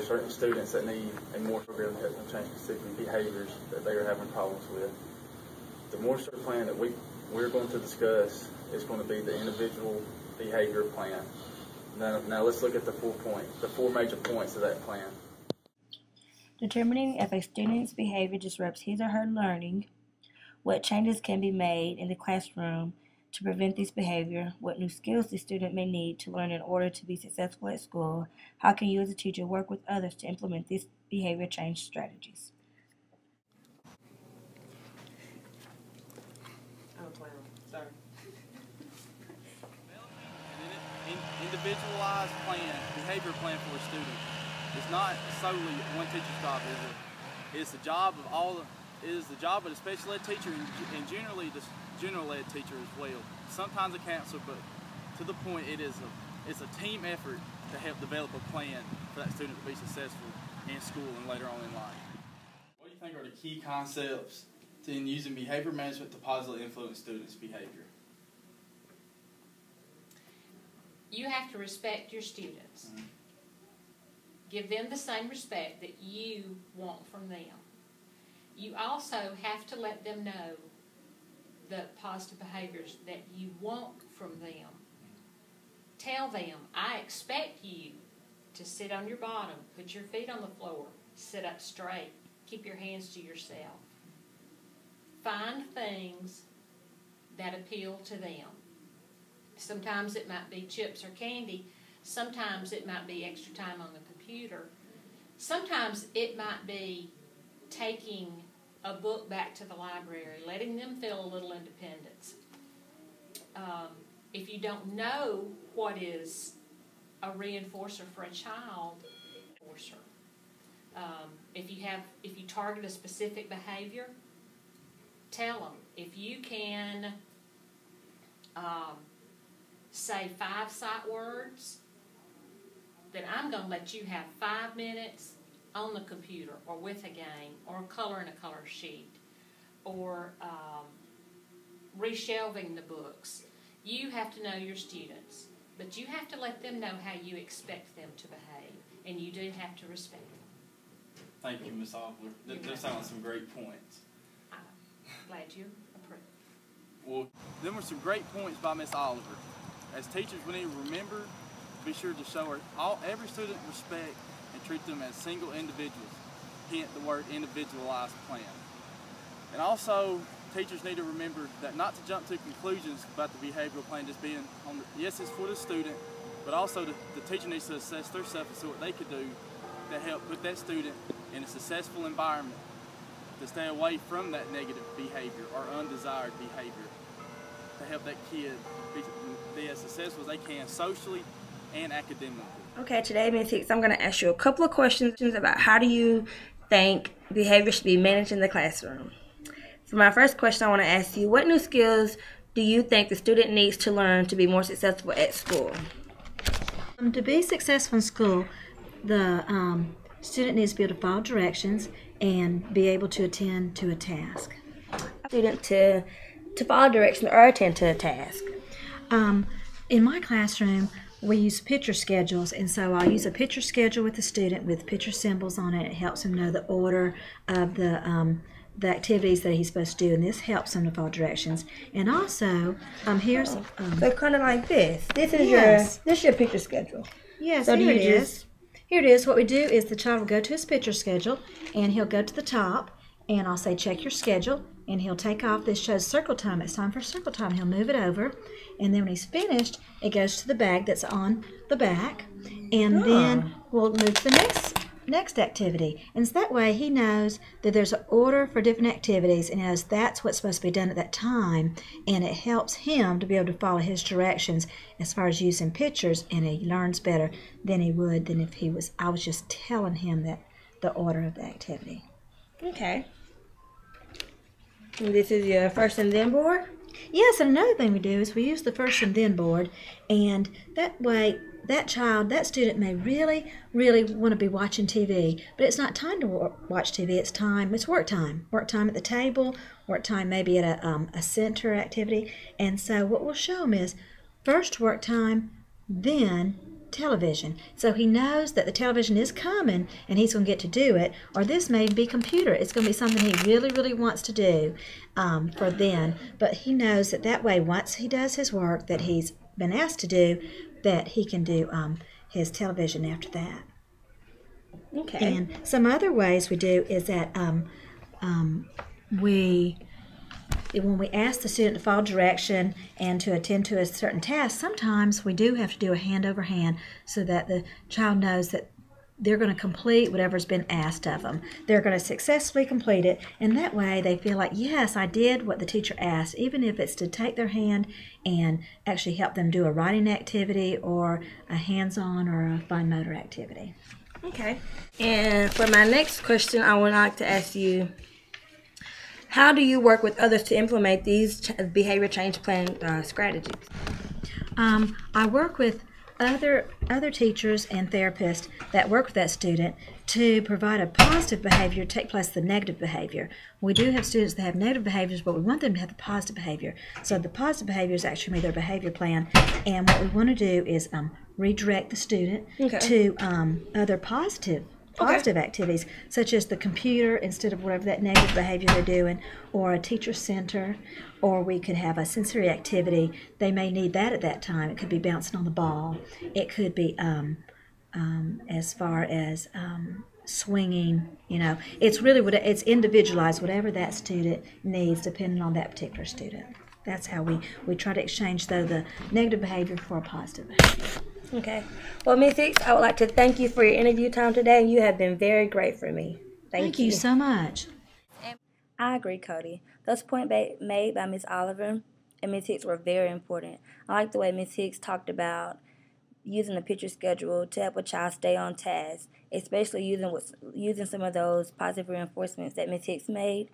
are certain students that need a more program to help them change specific behaviors that they are having problems with. The more sort of plan that we're going to discuss is going to be the individual behavior plan. Now let's look at the 4 major points of that plan. Determining if a student's behavior disrupts his or her learning, what changes can be made in the classroom to prevent this behavior, what new skills the student may need to learn in order to be successful at school, how can you as a teacher work with others to implement these behavior change strategies? Oh, wow. Sorry. Individualized plan, behavior plan for a student is not solely one teacher's job. It's the job of the job of the special ed teacher and generally the general ed teacher as well. Sometimes a counselor, but to the point it's a team effort to help develop a plan for that student to be successful in school and later on in life. What do you think are the key concepts in using behavior management to positively influence students' behavior? You have to respect your students. Mm-hmm. Give them the same respect that you want from them. You also have to let them know the positive behaviors that you want from them. Tell them, I expect you to sit on your bottom, put your feet on the floor, sit up straight, keep your hands to yourself. Find things that appeal to them. Sometimes it might be chips or candy. Sometimes it might be extra time on the computer. Sometimes it might be taking a book back to the library, letting them feel a little independence. If you don't know what is a reinforcer for a child, if you target a specific behavior, tell them. If you can say 5 sight words, then I'm going to let you have 5 minutes on the computer or with a game or color in a color sheet or reshelving the books. You have to know your students, but you have to let them know how you expect them to behave, and you do have to respect them. Thank you, Ms. Oliver. Those sound like some great points. I'm glad you approve. Well, them were some great points by Ms. Oliver. As teachers, we need to remember, be sure to show every student respect and treat them as single individuals. Hint the word individualized plan. And also, teachers need to remember that not to jump to conclusions about the behavioral plan just being on the, yes, it's for the student, but also the teacher needs to assess themselves and see what they could do to help put that student in a successful environment to stay away from that negative behavior or undesired behavior, to help that kid be as successful as they can socially and academically. Okay, today, Ms. Hicks, I'm going to ask you a couple of questions about how do you think behavior should be managed in the classroom. For my first question, I want to ask you, what new skills do you think the student needs to learn to be more successful at school? To be successful in school, the student needs to be able to follow directions and be able to attend to a task. Student to follow directions or attend to a task. In my classroom, we use picture schedules, and so I'll use a picture schedule with the student with picture symbols on it. It helps him know the order of the activities that he's supposed to do, and this helps him to follow directions. And also, here's so kind of like this. This is your picture schedule. Yes, so here it is. Here it is. What we do is the child will go to his picture schedule, and he'll go to the top, and I'll say, check your schedule, and he'll take off. This shows circle time. It's time for circle time. He'll move it over, and then when he's finished, it goes to the bag that's on the back, and then we'll move to the next activity. And so that way he knows that there's an order for different activities, and knows that's what's supposed to be done at that time, and it helps him to be able to follow his directions as far as using pictures, and he learns better than he would than if I was just telling him that the order of the activity. Okay. And this is your first and then board? Yes, and another thing we do is we use the first and then board, and that way that student may really, really want to be watching TV, but it's not time to watch TV, it's work time. Work time at the table, work time maybe at a center activity, and so what we'll show them is first work time, then television. So he knows that the television is coming and he's going to get to do it. Or this may be computer. It's going to be something he really, really wants to do for then. But he knows that that way, once he does his work that he's been asked to do, that he can do his television after that. Okay. And some other ways we do is that when we ask the student to follow direction and to attend to a certain task, sometimes we do have to do a hand over hand so that the child knows that they're going to complete whatever's been asked of them. They're going to successfully complete it, and that way they feel like, yes, I did what the teacher asked, even if it's to take their hand and actually help them do a writing activity or a hands-on or a fine motor activity. Okay. And for my next question, I would like to ask you, how do you work with others to implement these behavior change plan strategies? I work with other teachers and therapists that work with that student to provide a positive behavior take place the negative behavior. We do have students that have negative behaviors, but we want them to have the positive behavior. So the positive behavior is actually their behavior plan, and what we want to do is redirect the student to other positive activities, such as the computer instead of whatever that negative behavior they're doing, or a teacher center, or we could have a sensory activity. They may need that at that time. It could be bouncing on the ball. It could be as far as swinging. It's really it's individualized, whatever that student needs, depending on that particular student. That's how we try to exchange, though, the negative behavior for a positive behavior. Okay. Well, Ms. Hicks, I would like to thank you for your interview time today. You have been very great for me. Thank you so much. I agree, Cody. Those points made by Ms. Oliver and Ms. Hicks were very important. I like the way Ms. Hicks talked about using the picture schedule to help a child stay on task, especially using some of those positive reinforcements that Ms. Hicks made.